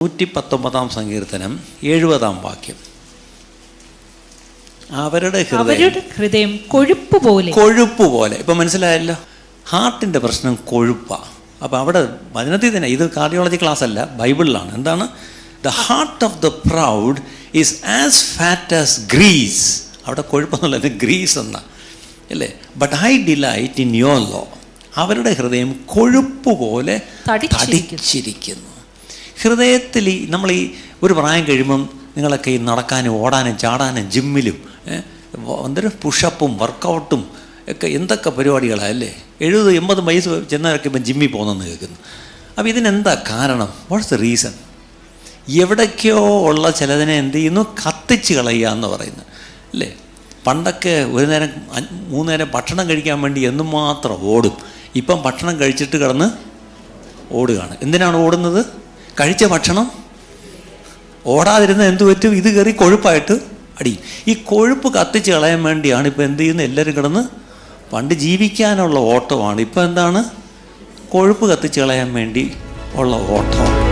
119 സങ്കീർത്തനം 70 വാക്യം. അവരുടെ ഹൃദയം കൊഴുപ്പ് പോലെ. ഇപ്പം മനസ്സിലായല്ലോ, ഹാർട്ടിൻ്റെ പ്രശ്നം കൊഴുപ്പാണ്. അപ്പം അവിടെ വചനത്തിൽ തന്നെ, ഇത് കാർഡിയോളജി ക്ലാസ് അല്ല, ബൈബിളിലാണ്. എന്താണ്? The heart of the proud is as fat as grease. അവിടെ കൊഴുപ്പെന്നുള്ളത് ഗ്രീസ് എന്നാ അല്ലേ. But I delight in your law. അവരുടെ ഹൃദയം കൊഴുപ്പ് പോലെ തടിച്ചിരിക്കുന്നു. ഹൃദയത്തിൽ നമ്മൾ ഒരു പ്രായം കഴിയുമ്പം നിങ്ങളൊക്കെ ഈ നടക്കാനും ഓടാനും ചാടാനും ജിമ്മിലും എന്തൊരു പുഷപ്പും വർക്കൗട്ടും ഒക്കെ എന്തൊക്കെ പരിപാടികളാണ് അല്ലേ. 70-80 വയസ്സ് ചെന്നവരൊക്കെ ഇപ്പം ജിമ്മിൽ പോകുന്നെന്ന് കേൾക്കുന്നു. അപ്പോൾ ഇതിനെന്താ കാരണം? What's the reason? എവിടേക്കോ ഉള്ള ചിലതിനെ എന്ത് ചെയ്യുന്നു? കത്തിച്ച് കളയുക എന്ന് പറയുന്നത് അല്ലേ. പണ്ടൊക്കെ 3 നേരം ഭക്ഷണം കഴിക്കാൻ വേണ്ടി എന്നും മാത്രം ഓടും. ഇപ്പം ഭക്ഷണം കഴിച്ചിട്ട് കിടന്ന് ഓടുകയാണ്. എന്തിനാണ് ഓടുന്നത്? കഴിച്ച ഭക്ഷണം ഓടാതിരുന്ന എന്ത് പറ്റും? ഇത് കയറി കൊഴുപ്പായിട്ട് അടിയും. ഈ കൊഴുപ്പ് കത്തിച്ച് കളയാൻ വേണ്ടിയാണ് ഇപ്പം എന്ത് ചെയ്യുന്നത്? എല്ലാവരും കിടന്ന്, പണ്ട് ജീവിക്കാനുള്ള ഓട്ടമാണ്, ഇപ്പം എന്താണ്? കൊഴുപ്പ് കത്തിച്ച് കളയാൻ വേണ്ടി ഉള്ള ഓട്ടമാണ്.